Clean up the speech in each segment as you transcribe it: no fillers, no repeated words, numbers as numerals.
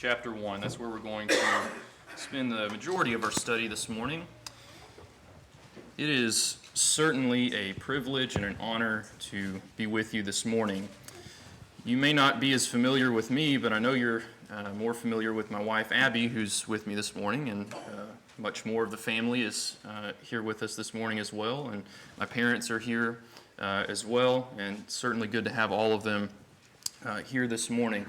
Chapter 1. That's where we're going to spend the majority of our study this morning. It is certainly a privilege and an honor to be with you this morning. You may not be as familiar with me, but I know you're more familiar with my wife, Abby, who's with me this morning, and much more of the family is here with us this morning as well, and my parents are here as well, and certainly good to have all of them here this morning.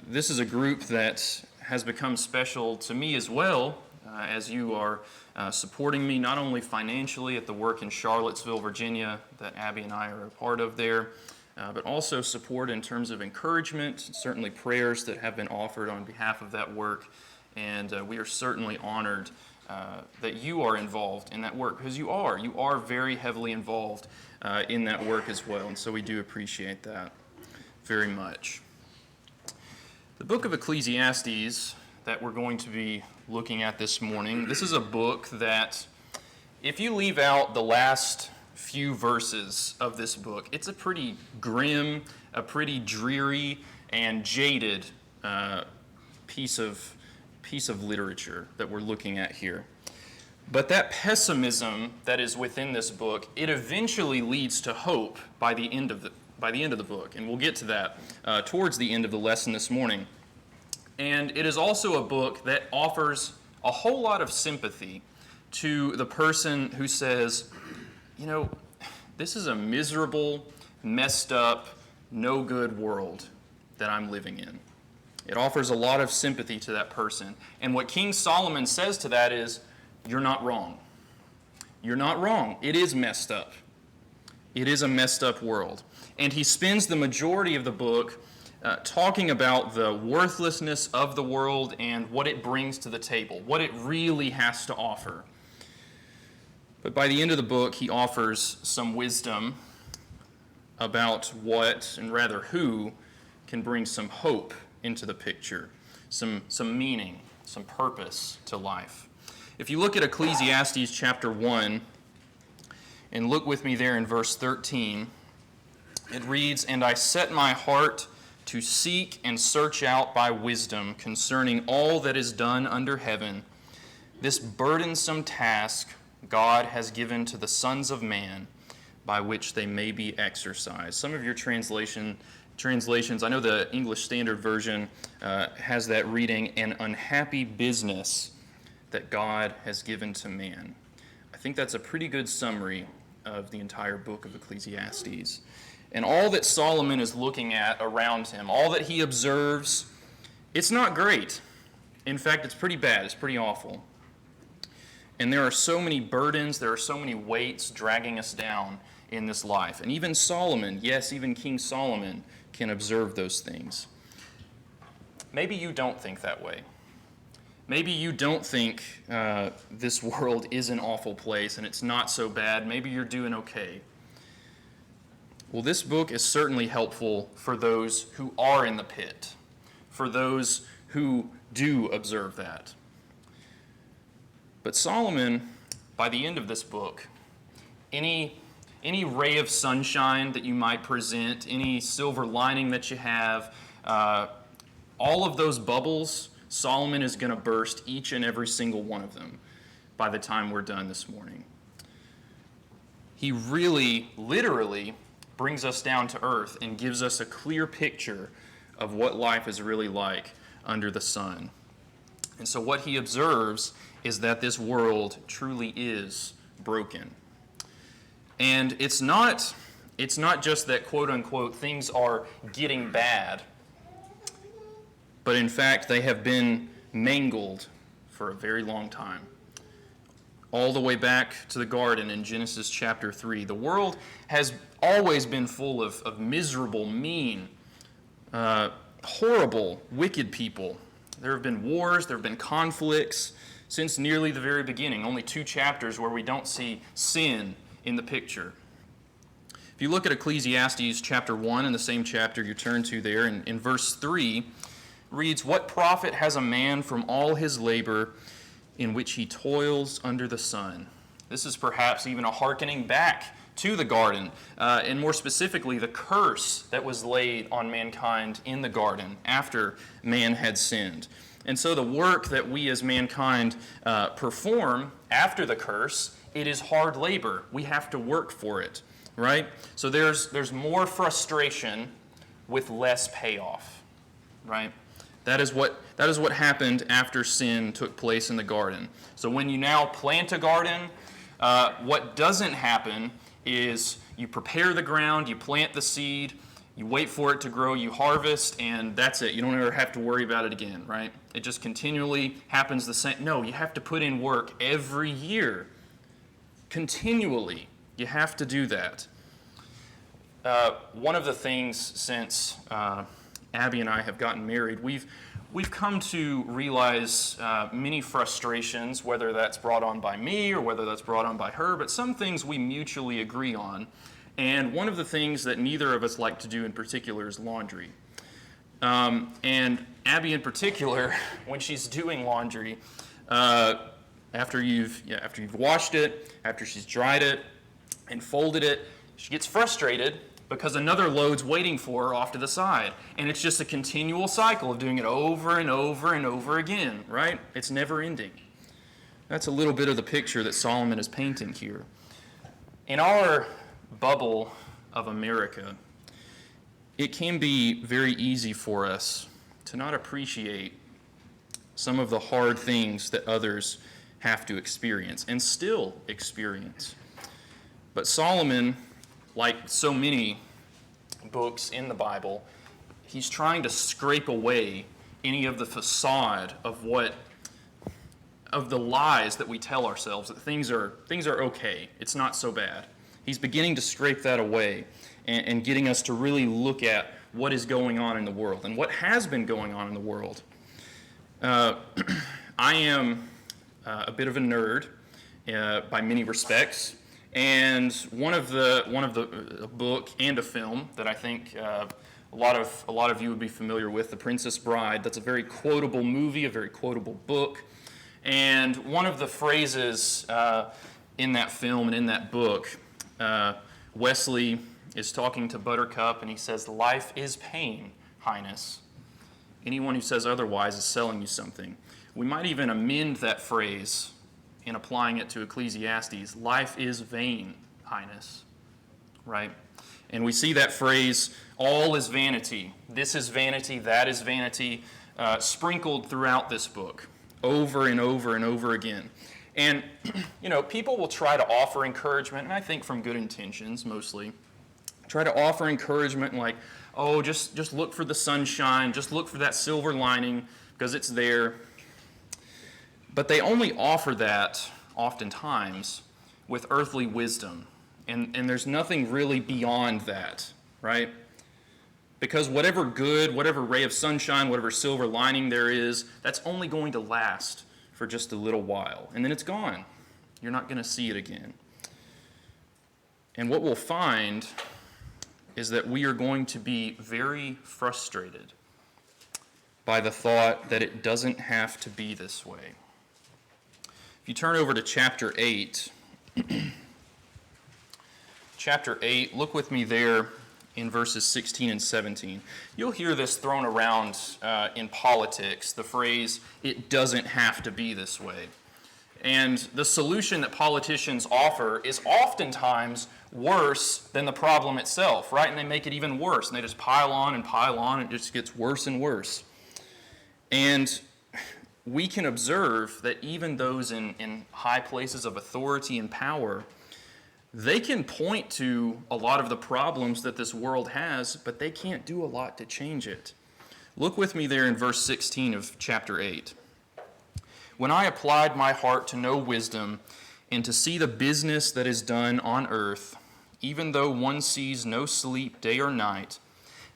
This is a group that has become special to me as well, as you are supporting me not only financially at the work in Charlottesville, Virginia, that Abby and I are a part of there, but also support in terms of encouragement, certainly prayers that have been offered on behalf of that work, and we are certainly honored that you are involved in that work, because you are very heavily involved in that work as well, and so we do appreciate that very much. The book of Ecclesiastes that we're going to be looking at this morning, this is a book that, if you leave out the last few verses of this book, it's a pretty grim, a pretty dreary, and jaded piece of literature that we're looking at here. But that pessimism that is within this book, it eventually leads to hope by the end of the book, and we'll get to that towards the end of the lesson this morning. And it is also a book that offers a whole lot of sympathy to the person who says, you know, this is a miserable, messed up, no good world that I'm living in. It offers a lot of sympathy to that person. And what King Solomon says to that is, you're not wrong. You're not wrong. It is messed up. It is a messed up world. And he spends the majority of the book talking about the worthlessness of the world and what it brings to the table, what it really has to offer. But by the end of the book, he offers some wisdom about what, and rather who, can bring some hope into the picture, some meaning, some purpose to life. If you look at Ecclesiastes chapter 1, and look with me there in verse 13, it reads, "And I set my heart to seek and search out by wisdom concerning all that is done under heaven. This burdensome task God has given to the sons of man, by which they may be exercised." Some of your translations, I know the English Standard Version has that reading, "an unhappy business that God has given to man." I think that's a pretty good summary of the entire book of Ecclesiastes. And all that Solomon is looking at around him, all that he observes, it's not great. In fact, it's pretty bad. It's pretty awful. And there are so many burdens, there are so many weights dragging us down in this life. And even Solomon, yes, even King Solomon, can observe those things. Maybe you don't think that way. Maybe you don't think this world is an awful place and it's not so bad. Maybe you're doing okay. Well, this book is certainly helpful for those who are in the pit, for those who do observe that. But Solomon, by the end of this book, any ray of sunshine that you might present, any silver lining that you have, all of those bubbles, Solomon is going to burst each and every single one of them by the time we're done this morning. He really, literally, brings us down to earth and gives us a clear picture of what life is really like under the sun. And so what he observes is that this world truly is broken. And it's not just that, quote unquote, things are getting bad, but in fact they have been mangled for a very long time. All the way back to the garden in Genesis chapter 3. The world has always been full of miserable, mean, horrible, wicked people. There have been wars, there have been conflicts since nearly the very beginning. Only 2 chapters where we don't see sin in the picture. If you look at Ecclesiastes chapter 1 in the same chapter you turn to there, in verse 3, reads, "What profit has a man from all his labor in which he toils under the sun?" This is perhaps even a hearkening back to the garden, and more specifically, the curse that was laid on mankind in the garden after man had sinned. And so the work that we as mankind perform after the curse, it is hard labor. We have to work for it, right? So there's more frustration with less payoff, right? That is what happened after sin took place in the garden. So when you now plant a garden, what doesn't happen is you prepare the ground, you plant the seed, you wait for it to grow, you harvest, and that's it. You don't ever have to worry about it again, right? It just continually happens the same. No, you have to put in work every year, continually. You have to do that. One of the things since Abby and I have gotten married, we've come to realize many frustrations, whether that's brought on by me or whether that's brought on by her, but some things we mutually agree on. And one of the things that neither of us like to do in particular is laundry. And Abby in particular, when she's doing laundry, after you've washed it, after she's dried it and folded it, she gets frustrated because another load's waiting for her off to the side. And it's just a continual cycle of doing it over and over and over again, right? It's never ending. That's a little bit of the picture that Solomon is painting here. In our bubble of America, it can be very easy for us to not appreciate some of the hard things that others have to experience and still experience. But Solomon, like so many books in the Bible, he's trying to scrape away any of the facade of the lies that we tell ourselves, that things are okay, it's not so bad. He's beginning to scrape that away and getting us to really look at what is going on in the world and what has been going on in the world. I am a bit of a nerd by many respects. And one of the book and a film that I think a lot of you would be familiar with, The Princess Bride. That's a very quotable movie, a very quotable book. And one of the phrases in that film and in that book, Wesley is talking to Buttercup, and he says, "Life is pain, Highness. Anyone who says otherwise is selling you something." We might even amend that phrase in applying it to Ecclesiastes. Life is vain, Highness, right? And we see that phrase, all is vanity. This is vanity, that is vanity, sprinkled throughout this book over and over and over again. And, people will try to offer encouragement, and I think from good intentions mostly, try to offer encouragement like, oh, just look for the sunshine, just look for that silver lining because it's there. But they only offer that, oftentimes, with earthly wisdom. And there's nothing really beyond that, right? Because whatever good, whatever ray of sunshine, whatever silver lining there is, that's only going to last for just a little while. And then it's gone. You're not going to see it again. And what we'll find is that we are going to be very frustrated by the thought that it doesn't have to be this way. If you turn over to chapter 8, chapter 8, look with me there in verses 16 and 17. You'll hear this thrown around in politics, the phrase, "it doesn't have to be this way." And the solution that politicians offer is oftentimes worse than the problem itself, right? And they make it even worse, and they just pile on, and it just gets worse and worse. And we can observe that even those in high places of authority and power, they can point to a lot of the problems that this world has, but they can't do a lot to change it. Look with me there in verse 16 of chapter 8. "When I applied my heart to know wisdom and to see the business that is done on earth, even though one sees no sleep day or night,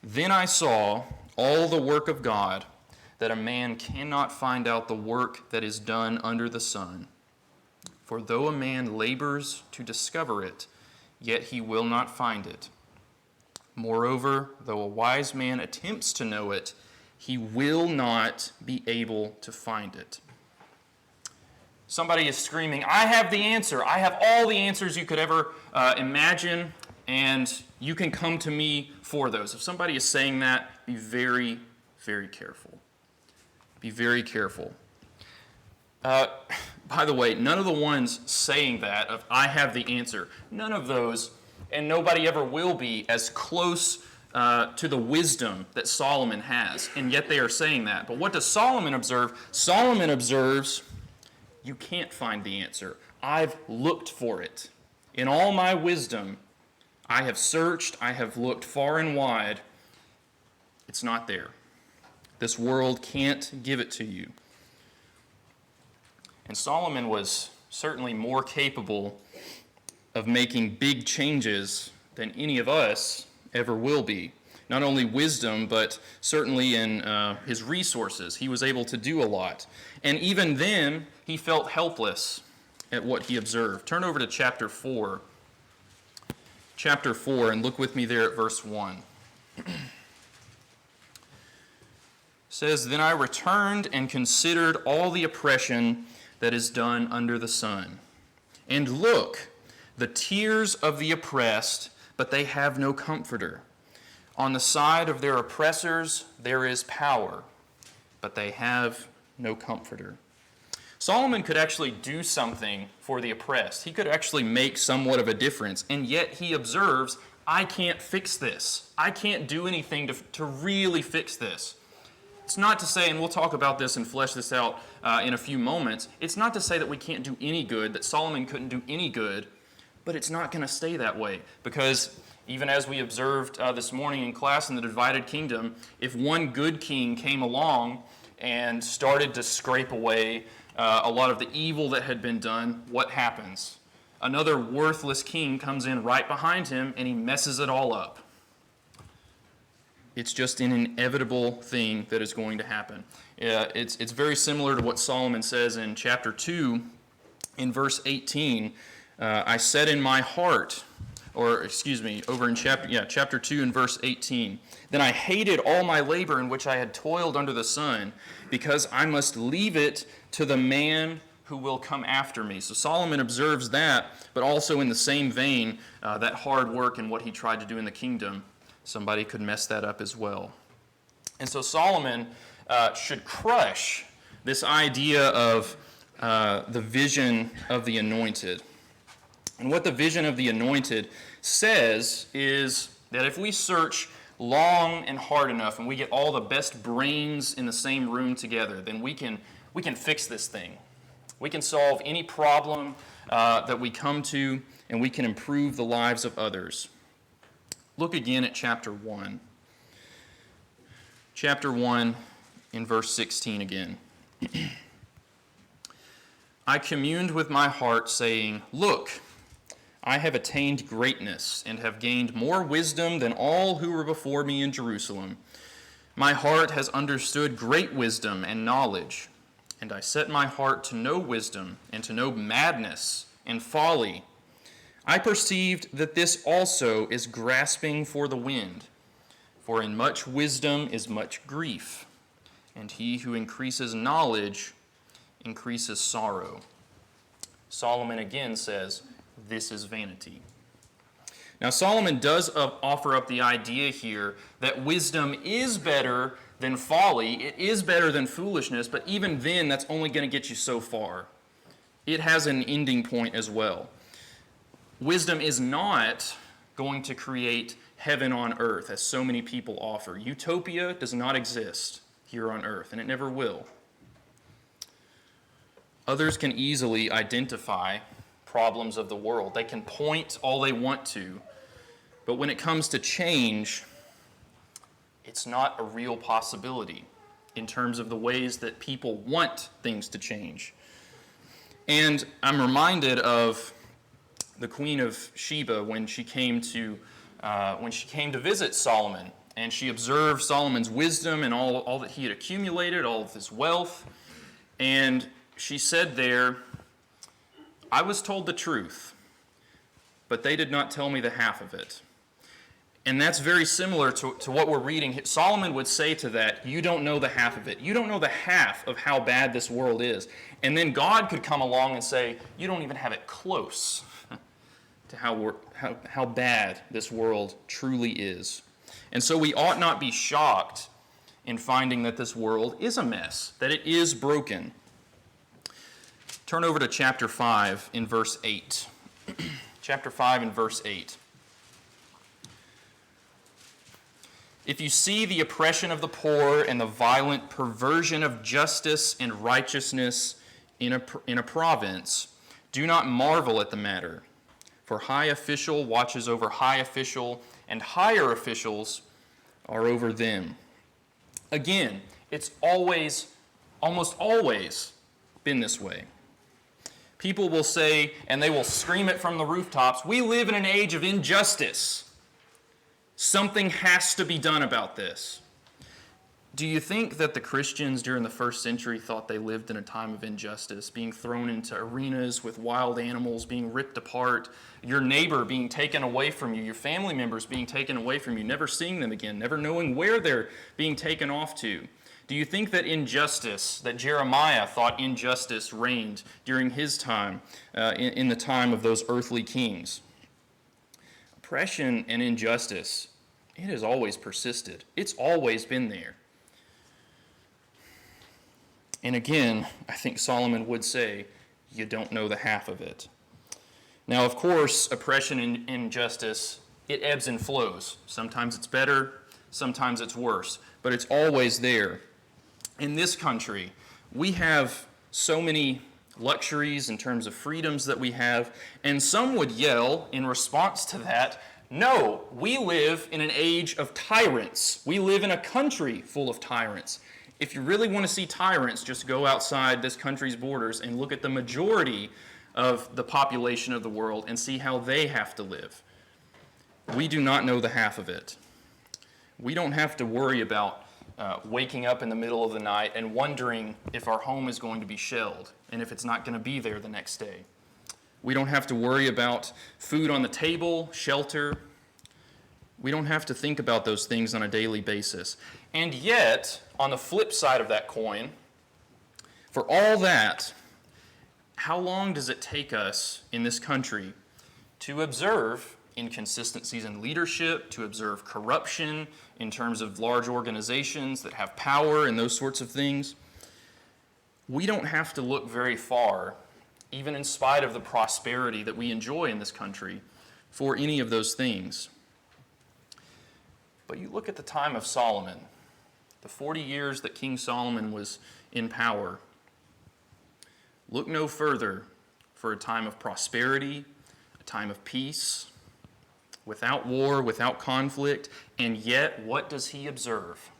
then I saw all the work of God, that a man cannot find out the work that is done under the sun. For though a man labors to discover it, yet he will not find it. Moreover, though a wise man attempts to know it, he will not be able to find it." Somebody is screaming, I have the answer. I have all the answers you could ever imagine, and you can come to me for those. If somebody is saying that, be very, very careful. Be very careful. By the way, none of the ones saying that, of I have the answer, none of those, and nobody ever will be as close to the wisdom that Solomon has, and yet they are saying that. But what does Solomon observe? Solomon observes, you can't find the answer. I've looked for it. In all my wisdom, I have searched, I have looked far and wide. It's not there. This world can't give it to you. And Solomon was certainly more capable of making big changes than any of us ever will be. Not only wisdom, but certainly in his resources. He was able to do a lot. And even then, he felt helpless at what he observed. Turn over to chapter 4. Chapter 4, and look with me there at verse 1. It says, Then I returned and considered all the oppression that is done under the sun. And look, the tears of the oppressed, but they have no comforter. On the side of their oppressors there is power, but they have no comforter. Solomon could actually do something for the oppressed. He could actually make somewhat of a difference, and yet he observes, I can't fix this. I can't do anything to really fix this. It's not to say, and we'll talk about this and flesh this out in a few moments, it's not to say that we can't do any good, that Solomon couldn't do any good, but it's not going to stay that way. Because even as we observed this morning in class in the divided kingdom, if one good king came along and started to scrape away a lot of the evil that had been done, what happens? Another worthless king comes in right behind him and he messes it all up. It's just an inevitable thing that is going to happen. It's very similar to what Solomon says in chapter 2, in verse 18. I said in my heart, over in chapter 2 in verse 18, Then I hated all my labor in which I had toiled under the sun, because I must leave it to the man who will come after me. So Solomon observes that, but also in the same vein, that hard work and what he tried to do in the kingdom. Somebody could mess that up as well. And so Solomon should crush this idea of the vision of the anointed. And what the vision of the anointed says is that if we search long and hard enough and we get all the best brains in the same room together, then we can fix this thing. We can solve any problem that we come to, and we can improve the lives of others. Look again at chapter 1. Chapter 1 in verse 16 again. I communed with my heart, saying, Look, I have attained greatness, and have gained more wisdom than all who were before me in Jerusalem. My heart has understood great wisdom and knowledge, and I set my heart to know wisdom, and to know madness and folly. I perceived that this also is grasping for the wind, for in much wisdom is much grief, and he who increases knowledge increases sorrow. Solomon again says, this is vanity. Now Solomon does offer up the idea here that wisdom is better than folly. It is better than foolishness, but even then that's only going to get you so far. It has an ending point as well. Wisdom is not going to create heaven on earth, as so many people offer. Utopia does not exist here on earth, and it never will. Others can easily identify problems of the world. They can point all they want to, but when it comes to change, it's not a real possibility in terms of the ways that people want things to change. And I'm reminded of the Queen of Sheba when she came to visit Solomon, and she observed Solomon's wisdom and all that he had accumulated, all of his wealth, and she said there, I was told the truth, but they did not tell me the half of it. And that's very similar to what we're reading. Solomon would say to that, you don't know the half of it. You don't know the half of how bad this world is. And then God could come along and say, you don't even have it close to how bad this world truly is. And so we ought not be shocked in finding that this world is a mess, that it is broken. Turn over to chapter 5 in verse 8. Chapter 5 and verse 8. If you see the oppression of the poor and the violent perversion of justice and righteousness in a province, do not marvel at the matter. For high official watches over high official, and higher officials are over them. Again, it's almost always been this way. People will say, and they will scream it from the rooftops, we live in an age of injustice. Something has to be done about this. Do you think that the Christians during the first century thought they lived in a time of injustice, being thrown into arenas with wild animals, being ripped apart, your neighbor being taken away from you, your family members being taken away from you, never seeing them again, never knowing where they're being taken off to? Do you think that injustice, that Jeremiah thought injustice reigned during his time, in the time of those earthly kings? Oppression and injustice, it has always persisted. It's always been there. And again, I think Solomon would say, you don't know the half of it. Now, of course, oppression and injustice, it ebbs and flows. Sometimes it's better, sometimes it's worse, but it's always there. In this country, we have so many luxuries in terms of freedoms that we have, and some would yell in response to that, no, we live in an age of tyrants. We live in a country full of tyrants. If you really want to see tyrants, just go outside this country's borders and look at the majority of the population of the world and see how they have to live. We do not know the half of it. We don't have to worry about waking up in the middle of the night and wondering if our home is going to be shelled and if it's not going to be there the next day. We don't have to worry about food on the table, shelter. We don't have to think about those things on a daily basis. And yet, on the flip side of that coin, for all that, how long does it take us in this country to observe inconsistencies in leadership, to observe corruption in terms of large organizations that have power and those sorts of things? We don't have to look very far, even in spite of the prosperity that we enjoy in this country, for any of those things. But you look at the time of Solomon, the 40 years that King Solomon was in power. Look no further for a time of prosperity, a time of peace, without war, without conflict, and yet what does he observe?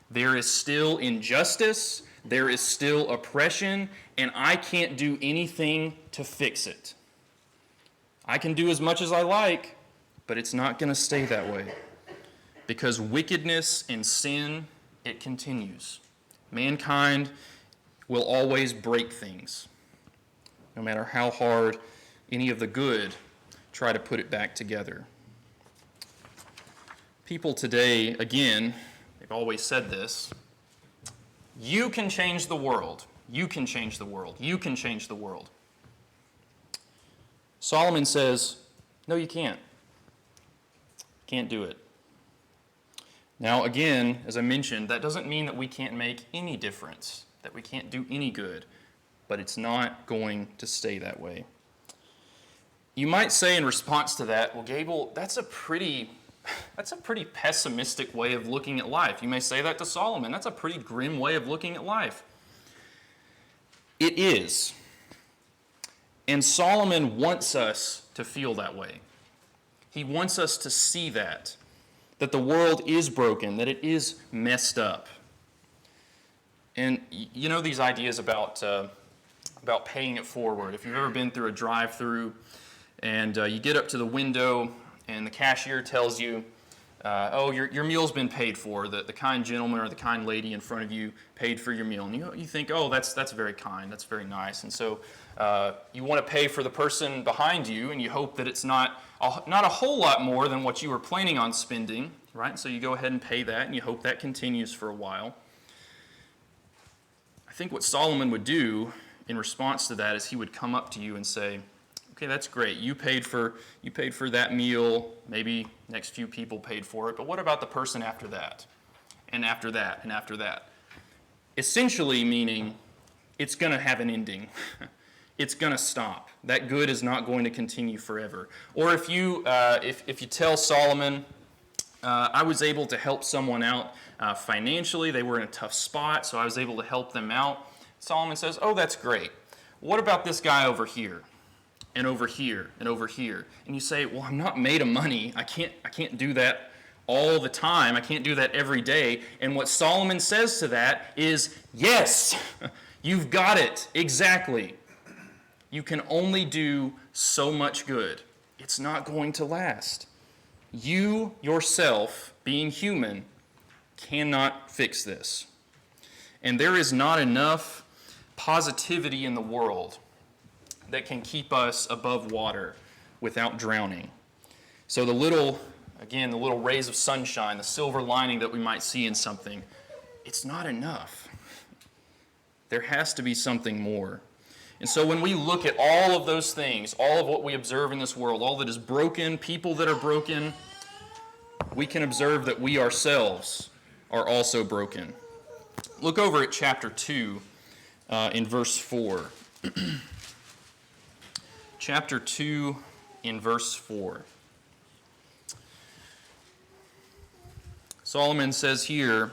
There is still injustice, there is still oppression, and I can't do anything to fix it. I can do as much as I like, but it's not going to stay that way. Because wickedness and sin, it continues. Mankind will always break things, no matter how hard any of the good try to put it back together. People today, again, they've always said this, you can change the world. You can change the world. You can change the world. Solomon says, no, you can't. Can't do it. Now, again, as I mentioned, that doesn't mean that we can't make any difference, that we can't do any good, but it's not going to stay that way. You might say in response to that, well, Gable, that's a pretty pessimistic way of looking at life. You may say that to Solomon. That's a pretty grim way of looking at life. It is. And Solomon wants us to feel that way. He wants us to see that the world is broken, that it is messed up. And you know these ideas about paying it forward. If you've ever been through a drive-through and you get up to the window and the cashier tells you, your meal's been paid for. The kind gentleman or the kind lady in front of you paid for your meal. And you think, oh, that's very kind, that's very nice. And so you want to pay for the person behind you, and you hope that it's not a whole lot more than what you were planning on spending, right? So you go ahead and pay that, and you hope that continues for a while. I think what Solomon would do in response to that is he would come up to you and say, okay, that's great. You paid for that meal. Maybe next few people paid for it. But what about the person after that? And after that, and after that? Essentially meaning it's going to have an ending. It's going to stop. That good is not going to continue forever. Or if you tell Solomon, I was able to help someone out financially. They were in a tough spot, so I was able to help them out. Solomon says, oh, that's great. What about this guy over here? And over here, and over here. And you say, well, I'm not made of money. I can't do that all the time. I can't do that every day. And what Solomon says to that is, yes, you've got it. Exactly. You can only do so much good. It's not going to last. You yourself, being human, cannot fix this. And there is not enough positivity in the world that can keep us above water without drowning. So the little rays of sunshine, the silver lining that we might see in something, it's not enough. There has to be something more. And so when we look at all of those things, all of what we observe in this world, all that is broken, people that are broken, we can observe that we ourselves are also broken. Look over at chapter 2 in verse 4. Chapter 2 in verse 4. Solomon says here,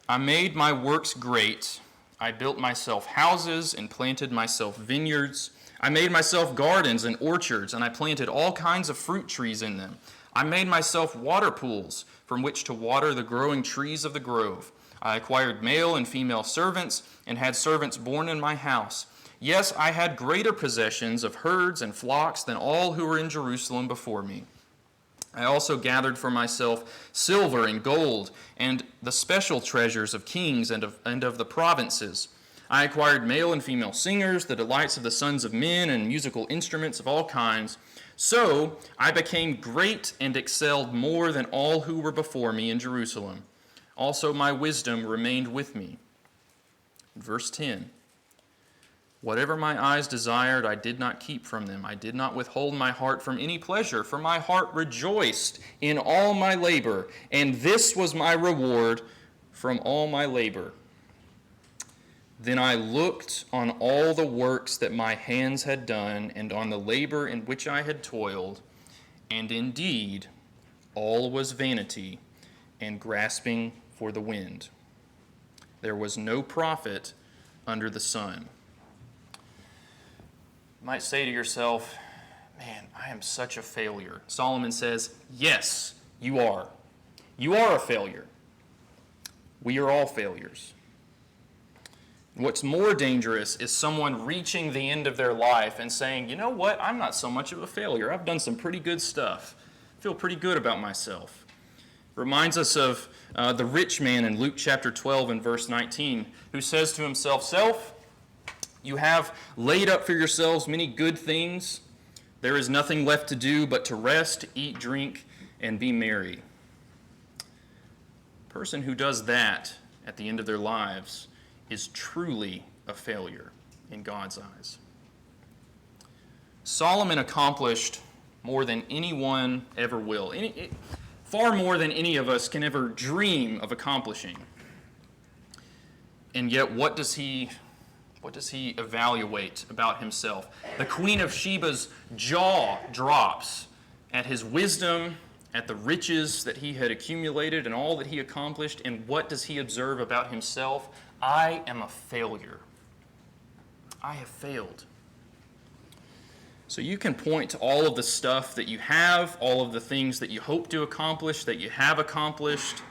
I made my works great. I built myself houses and planted myself vineyards. I made myself gardens and orchards, and I planted all kinds of fruit trees in them. I made myself water pools from which to water the growing trees of the grove. I acquired male and female servants and had servants born in my house. Yes, I had greater possessions of herds and flocks than all who were in Jerusalem before me. I also gathered for myself silver and gold and the special treasures of kings and of the provinces. I acquired male and female singers, the delights of the sons of men, and musical instruments of all kinds. So I became great and excelled more than all who were before me in Jerusalem. Also my wisdom remained with me. Verse 10. Whatever my eyes desired, I did not keep from them. I did not withhold my heart from any pleasure, for my heart rejoiced in all my labor, and this was my reward from all my labor. Then I looked on all the works that my hands had done, and on the labor in which I had toiled, and indeed all was vanity and grasping for the wind. There was no profit under the sun. You might say to yourself, man, I am such a failure. Solomon says, yes, you are. You are a failure. We are all failures. What's more dangerous is someone reaching the end of their life and saying, you know what, I'm not so much of a failure. I've done some pretty good stuff. I feel pretty good about myself. Reminds us of the rich man in Luke chapter 12 and verse 19, who says to himself, self, you have laid up for yourselves many good things. There is nothing left to do but to rest, eat, drink, and be merry. A person who does that at the end of their lives is truly a failure in God's eyes. Solomon accomplished more than anyone ever will, far more than any of us can ever dream of accomplishing. And yet, what does he evaluate about himself? The Queen of Sheba's jaw drops at his wisdom, at the riches that he had accumulated and all that he accomplished. And what does he observe about himself? I am a failure. I have failed. So you can point to all of the stuff that you have, all of the things that you hope to accomplish, that you have accomplished,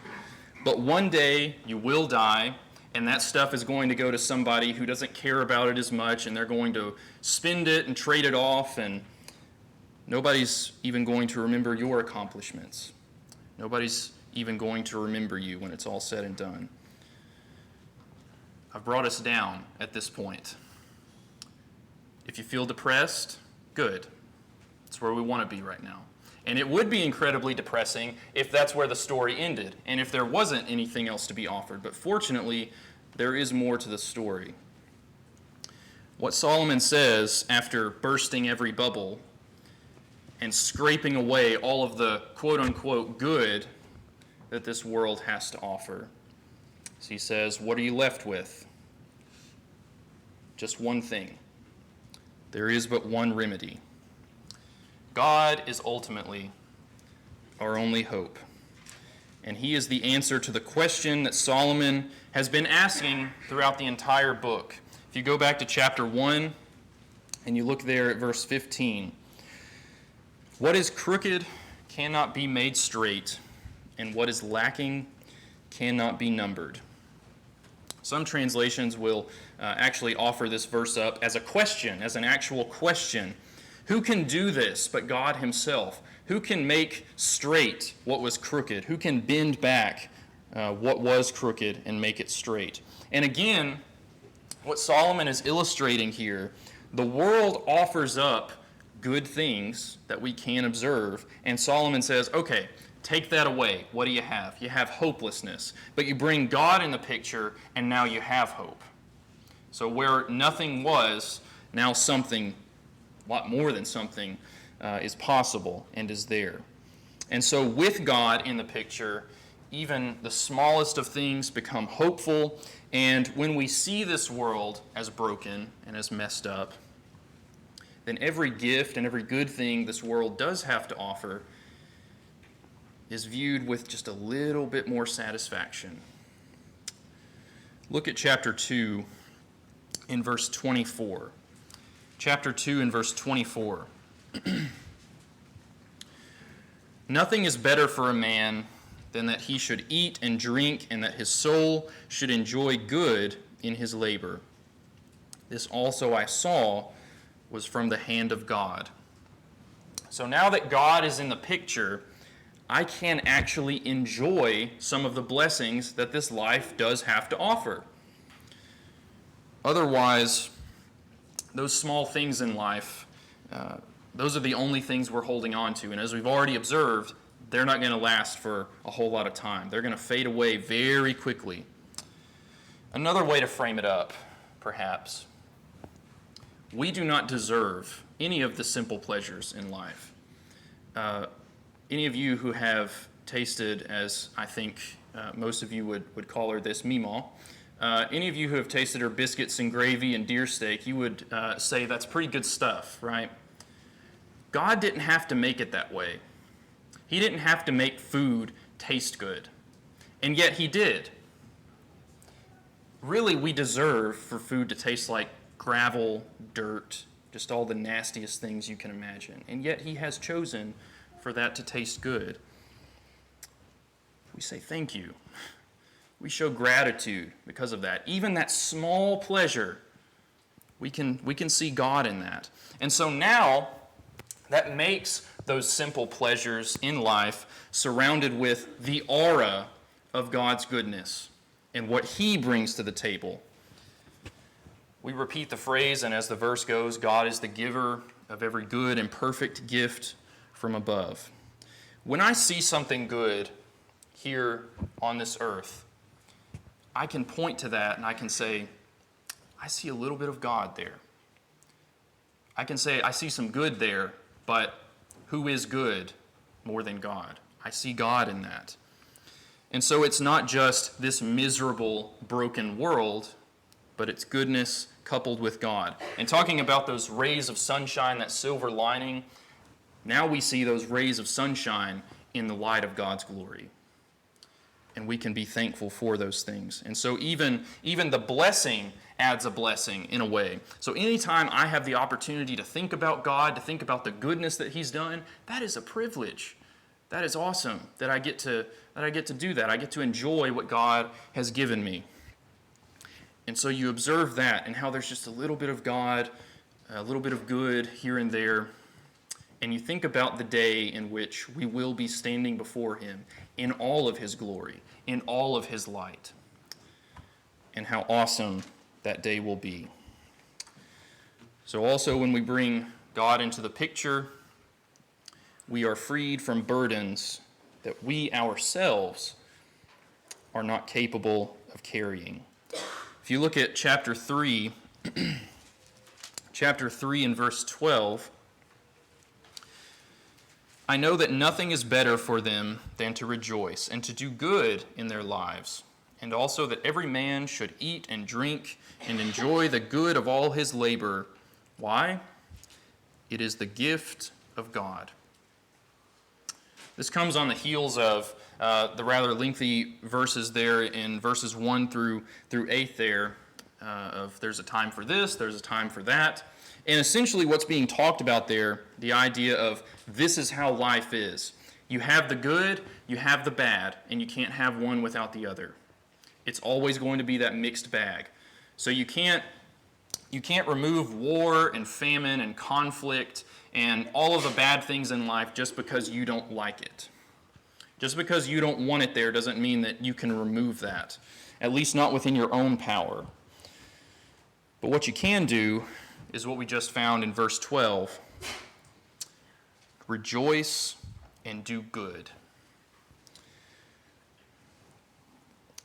but one day you will die, and that stuff is going to go to somebody who doesn't care about it as much, and they're going to spend it and trade it off, and nobody's even going to remember your accomplishments. Nobody's even going to remember you when it's all said and done. I've brought us down at this point. If you feel depressed, good. That's where we want to be right now. And it would be incredibly depressing if that's where the story ended and if there wasn't anything else to be offered. But fortunately, there is more to the story. What Solomon says after bursting every bubble and scraping away all of the quote-unquote good that this world has to offer. So he says, what are you left with? Just one thing. There is but one remedy. God is ultimately our only hope. And he is the answer to the question that Solomon has been asking throughout the entire book. If you go back to chapter 1 and you look there at verse 15, what is crooked cannot be made straight, and what is lacking cannot be numbered. Some translations will actually offer this verse up as a question, as an actual question. Who can do this but God himself? Who can make straight what was crooked? Who can bend back what was crooked and make it straight? And again, what Solomon is illustrating here, the world offers up good things that we can observe, and Solomon says, okay, take that away. What do you have? You have hopelessness. But you bring God in the picture, and now you have hope. So where nothing was, now something, a lot more than something, is possible and is there. And so with God in the picture, even the smallest of things become hopeful, and when we see this world as broken and as messed up, then every gift and every good thing this world does have to offer is viewed with just a little bit more satisfaction. Look at chapter 2 in verse 24. Chapter 2 in verse 24. Nothing is better for a man than that he should eat and drink, and that his soul should enjoy good in his labor. This also I saw was from the hand of God. So now that God is in the picture, I can actually enjoy some of the blessings that this life does have to offer. Otherwise, those small things in life, those are the only things we're holding on to. And as we've already observed, they're not going to last for a whole lot of time. They're going to fade away very quickly. Another way to frame it up, perhaps, we do not deserve any of the simple pleasures in life. Any of you who have tasted, as I think most of you would call her this, Meemaw, any of you who have tasted her biscuits and gravy and deer steak, you would say that's pretty good stuff, right? God didn't have to make it that way. He didn't have to make food taste good, and yet he did. Really, we deserve for food to taste like gravel, dirt, just all the nastiest things you can imagine, and yet he has chosen for that to taste good. We say thank you. We show gratitude because of that. Even that small pleasure, we can see God in that. And so now, that makes those simple pleasures in life surrounded with the aura of God's goodness and what he brings to the table. We repeat the phrase, and as the verse goes, God is the giver of every good and perfect gift from above. When I see something good here on this earth, I can point to that and I can say, I see a little bit of God there. I can say, I see some good there, but who is good more than God? I see God in that. And so it's not just this miserable, broken world, but it's goodness coupled with God. And talking about those rays of sunshine, that silver lining, now we see those rays of sunshine in the light of God's glory. And we can be thankful for those things. And so even the blessing adds a blessing in a way. So anytime I have the opportunity to think about God, to think about the goodness that he's done, that is a privilege. That is awesome that I get to do that. I get to enjoy what God has given me. And so you observe that and how there's just a little bit of God, a little bit of good here and there. and you think about the day in which we will be standing before him in all of his glory, in all of his light, and how awesome that day will be. So also when we bring God into the picture, we are freed from burdens that we ourselves are not capable of carrying. If you look at chapter 3, chapter 3 and verse 12, I know that nothing is better for them than to rejoice and to do good in their lives, and also that every man should eat and drink and enjoy the good of all his labor. Why? It is the gift of God. This comes on the heels of the rather lengthy verses there in verses 1 through 8 there, of there's a time for this, there's a time for that. And essentially what's being talked about there, the idea of this is how life is. You have the good, you have the bad, and you can't have one without the other. It's always going to be that mixed bag. So you can't remove war and famine and conflict and all of the bad things in life just because you don't like it. Just because you don't want it there doesn't mean that you can remove that, at least not within your own power. But what you can do is what we just found in verse 12. Rejoice and do good.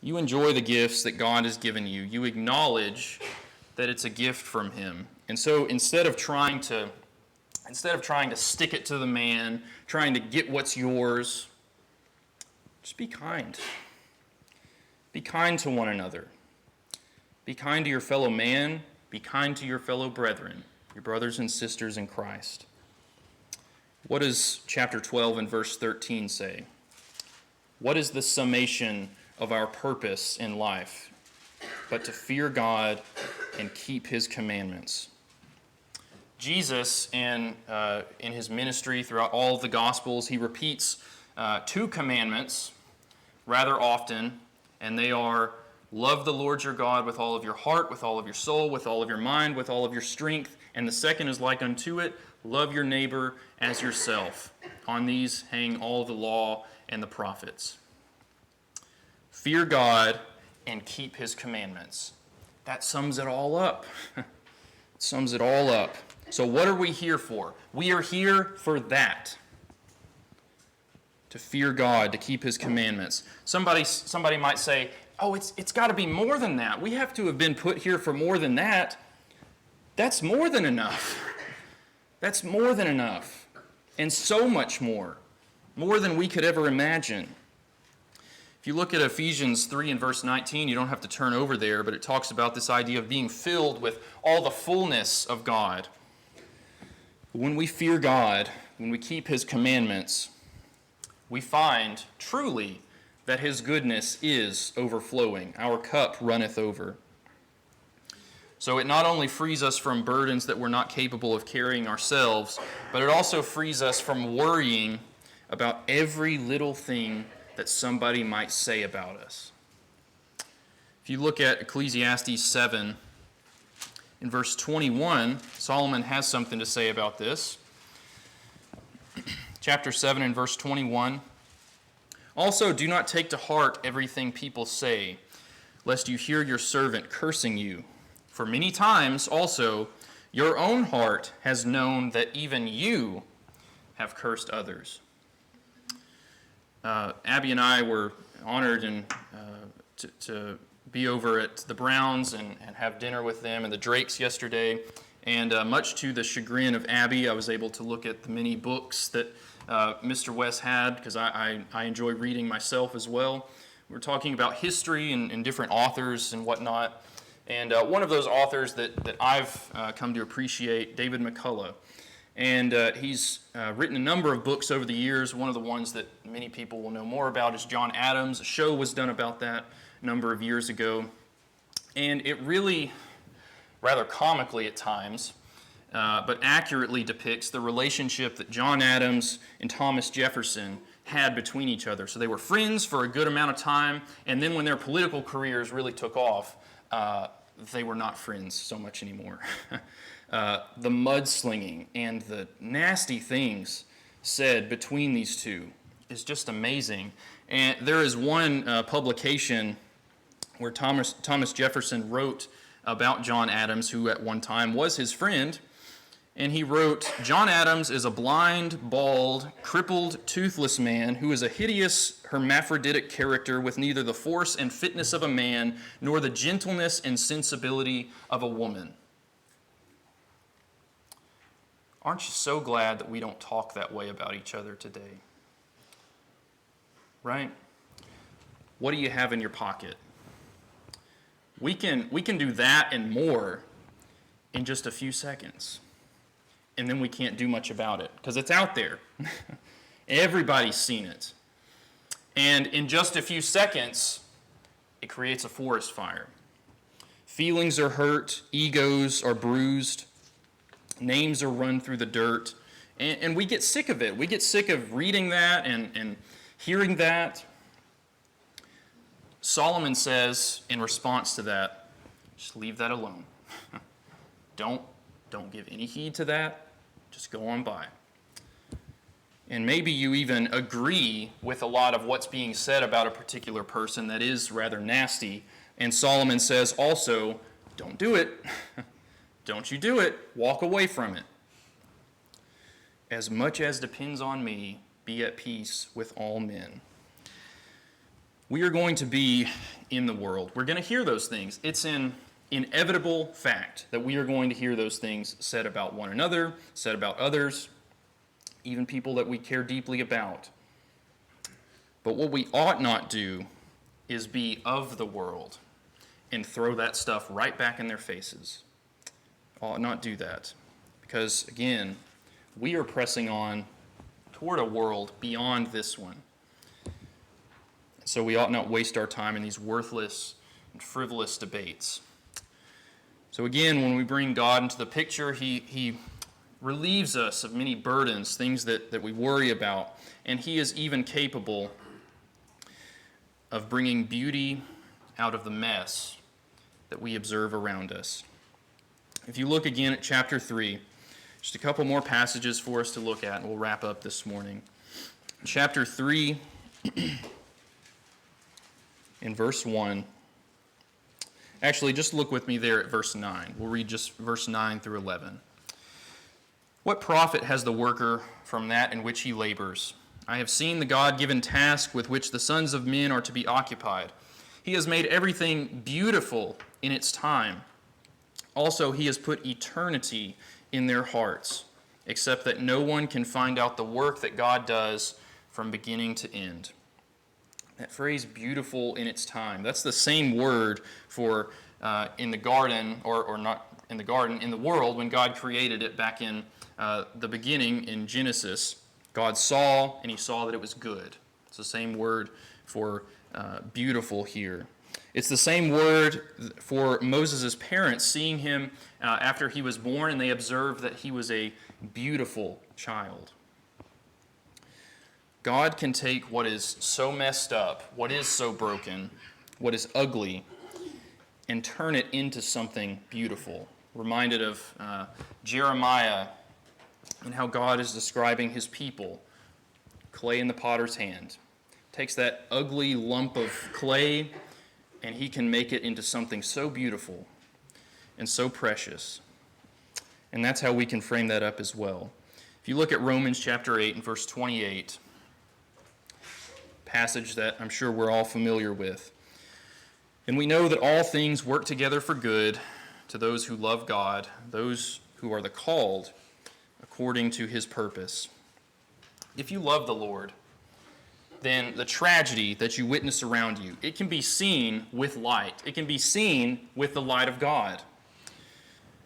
You enjoy the gifts that God has given you. You acknowledge that it's a gift from him. And so instead of trying to stick it to the man, trying to get what's yours, just be kind. Be kind to one another. Be kind to your fellow man. Be kind to your fellow brethren, your brothers and sisters in Christ. What does chapter 12 and verse 13 say? What is the summation of our purpose in life but to fear God and keep his commandments? Jesus, in his ministry throughout all of the Gospels, he repeats two commandments rather often, and they are love the Lord your God with all of your heart, with all of your soul, with all of your mind, with all of your strength. And the second is like unto it, love your neighbor as yourself. On these hang all the law and the prophets. Fear God and keep his commandments. That sums it all up. It sums it all up. So what are we here for? We are here for that. To fear God, to keep his commandments. Somebody might say, oh, it's got to be more than that. We have to have been put here for more than that. That's more than enough. That's more than enough. And so much more. More than we could ever imagine. If you look at Ephesians 3 and verse 19, you don't have to turn over there, but it talks about this idea of being filled with all the fullness of God. When we fear God, when we keep his commandments, we find truly that his goodness is overflowing. Our cup runneth over. So it not only frees us from burdens that we're not capable of carrying ourselves, but it also frees us from worrying about every little thing that somebody might say about us. If you look at Ecclesiastes 7, in verse 21, Solomon has something to say about this. Chapter 7 and verse 21. Also, do not take to heart everything people say, lest you hear your servant cursing you. For many times also your own heart has known that even you have cursed others. Abby and I were honored to be over at the Browns and have dinner with them and the Drakes yesterday. And much to the chagrin of Abby, I was able to look at the many books that Mr. West had, because I enjoy reading myself as well. We're talking about history and different authors and whatnot. And one of those authors that I've come to appreciate, David McCullough. And he's written a number of books over the years. One of the ones that many people will know more about is John Adams. A show was done about that a number of years ago. And it really, rather comically at times, but accurately depicts the relationship that John Adams and Thomas Jefferson had between each other. So they were friends for a good amount of time, and then when their political careers really took off, they were not friends so much anymore. The mudslinging and the nasty things said between these two is just amazing. And there is one publication where Thomas Jefferson wrote about John Adams, who at one time was his friend. And he wrote, "John Adams is a blind, bald, crippled, toothless man who is a hideous hermaphroditic character with neither the force and fitness of a man nor the gentleness and sensibility of a woman." Aren't you so glad that we don't talk that way about each other today? Right? What do you have in your pocket? We can do that and more in just a few seconds. And then we can't do much about it because it's out there. Everybody's seen it. And in just a few seconds, it creates a forest fire. Feelings are hurt, egos are bruised, names are run through the dirt, and we get sick of it. We get sick of reading that and hearing that. Solomon says in response to that, just leave that alone. Don't give any heed to that. Just go on by. And maybe you even agree with a lot of what's being said about a particular person that is rather nasty. And Solomon says also, don't do it. Don't you do it. Walk away from it. As much as depends on me, be at peace with all men. We are going to be in the world. We're going to hear those things. It's an inevitable fact that we are going to hear those things said about one another, said about others, even people that we care deeply about. But what we ought not do is be of the world and throw that stuff right back in their faces. Ought not do that. Because, again, we are pressing on toward a world beyond this one. So we ought not waste our time in these worthless and frivolous debates. So again, when we bring God into the picture, he relieves us of many burdens, things that we worry about, and he is even capable of bringing beauty out of the mess that we observe around us. If you look again at chapter 3, just a couple more passages for us to look at, and we'll wrap up this morning. Chapter 3, in verse 1. Actually, just look with me there at verse 9. We'll read just verse 9 through 11. "What profit has the worker from that in which he labors? I have seen the God-given task with which the sons of men are to be occupied. He has made everything beautiful in its time. Also, he has put eternity in their hearts, except that no one can find out the work that God does from beginning to end." That phrase, beautiful in its time, that's the same word for in the garden, or not in the garden, in the world when God created it back in the beginning in Genesis. God saw, and he saw that it was good. It's the same word for beautiful here. It's the same word for Moses' parents seeing him after he was born, and they observed that he was a beautiful child. God can take what is so messed up, what is so broken, what is ugly, and turn it into something beautiful. Reminded of Jeremiah and how God is describing his people, clay in the potter's hand. Takes that ugly lump of clay and he can make it into something so beautiful and so precious. And that's how we can frame that up as well. If you look at Romans chapter 8 and verse 28, passage that I'm sure we're all familiar with. "And we know that all things work together for good to those who love God, those who are the called according to his purpose." If you love the Lord, then the tragedy that you witness around you, it can be seen with light. It can be seen with the light of God.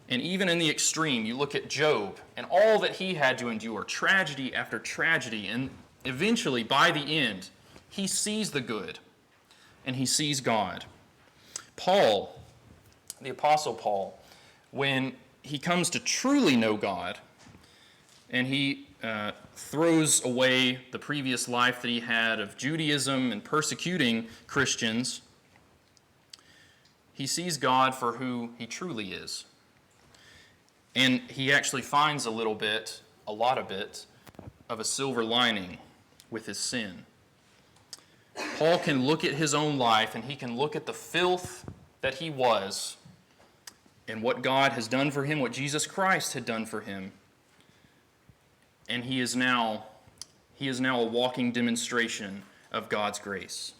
And even in the extreme, you look at Job and all that he had to endure, tragedy after tragedy, and eventually, by the end, he sees the good, and he sees God. Paul, the Apostle Paul, when he comes to truly know God, and he throws away the previous life that he had of Judaism and persecuting Christians, he sees God for who he truly is. And he actually finds a lot of it, of a silver lining with his sin. Paul can look at his own life and he can look at the filth that he was and what God has done for him, what Jesus Christ had done for him. And he is now a walking demonstration of God's grace.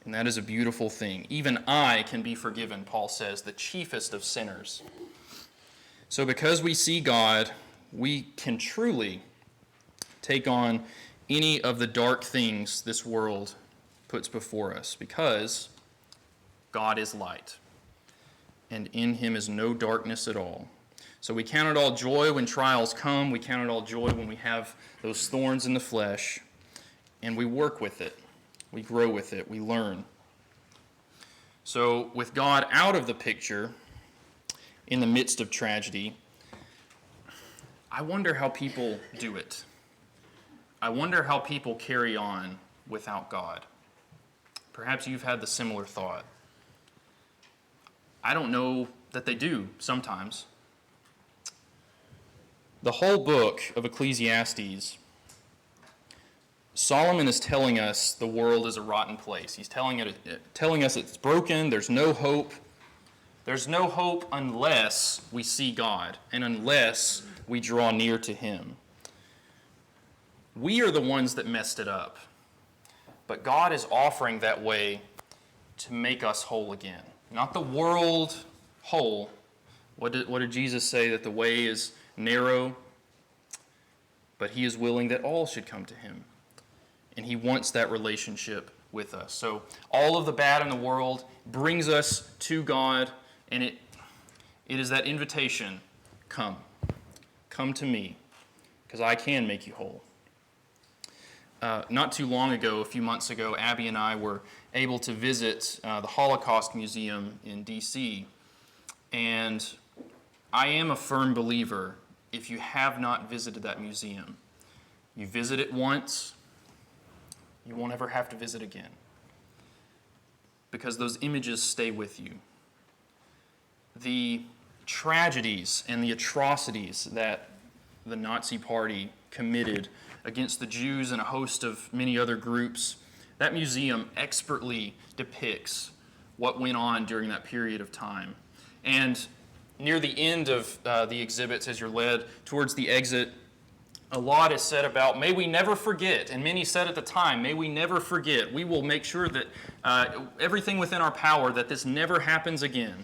And that is a beautiful thing. Even I can be forgiven, Paul says, the chiefest of sinners. So because we see God, we can truly take on any of the dark things this world puts before us, because God is light, and in him is no darkness at all. So we count it all joy when trials come. We count it all joy when we have those thorns in the flesh, and we work with it. We grow with it. We learn. So with God out of the picture, in the midst of tragedy, I wonder how people do it. I wonder how people carry on without God. Perhaps you've had the similar thought. I don't know that they do sometimes. The whole book of Ecclesiastes, Solomon is telling us the world is a rotten place. He's telling us it's broken, there's no hope. There's no hope unless we see God and unless we draw near to him. We are the ones that messed it up. But God is offering that way to make us whole again. Not the world whole. What did Jesus say? That the way is narrow, but he is willing that all should come to him. And he wants that relationship with us. So all of the bad in the world brings us to God, and it is that invitation, come to me, because I can make you whole. Not too long ago, a few months ago, Abby and I were able to visit the Holocaust Museum in D.C., and I am a firm believer, if you have not visited that museum, you visit it once, you won't ever have to visit again, because those images stay with you. The tragedies and the atrocities that the Nazi Party committed against the Jews and a host of many other groups, that museum expertly depicts what went on during that period of time. And near the end of the exhibits, as you're led towards the exit, a lot is said about, may we never forget, and many said at the time, may we never forget. We will make sure that everything within our power, that this never happens again.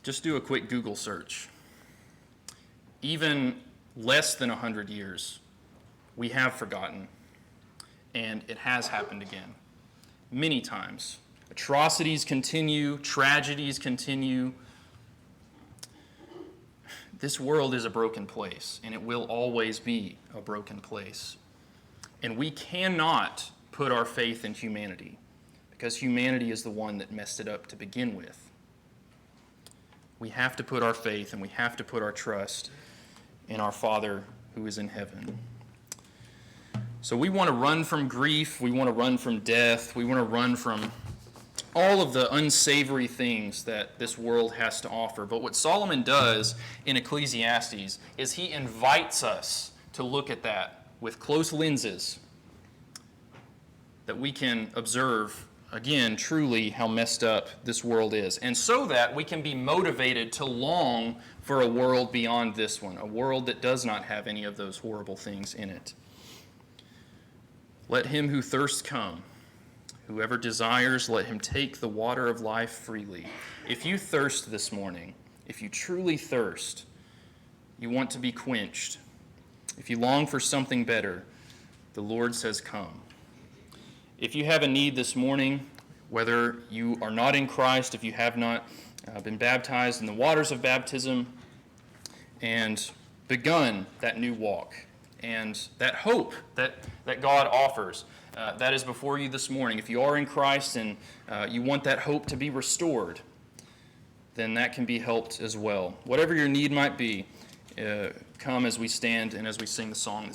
Just do a quick Google search. Even less than 100 years, we have forgotten, and it has happened again, many times. Atrocities continue, tragedies continue. This world is a broken place, and it will always be a broken place. And we cannot put our faith in humanity, because humanity is the one that messed it up to begin with. We have to put our faith and we have to put our trust in our Father who is in heaven. So we want to run from grief, we want to run from death, we want to run from all of the unsavory things that this world has to offer. But what Solomon does in Ecclesiastes is he invites us to look at that with close lenses, that we can observe, again, truly how messed up this world is. And so that we can be motivated to long for a world beyond this one, a world that does not have any of those horrible things in it. Let him who thirsts come. Whoever desires, let him take the water of life freely. If you thirst this morning, if you truly thirst, you want to be quenched, if you long for something better, the Lord says, come. If you have a need this morning, whether you are not in Christ, if you have not been baptized in the waters of baptism and begun that new walk and that hope that God offers, that is before you this morning. If you are in Christ and you want that hope to be restored, then that can be helped as well. Whatever your need might be, come as we stand and as we sing the song.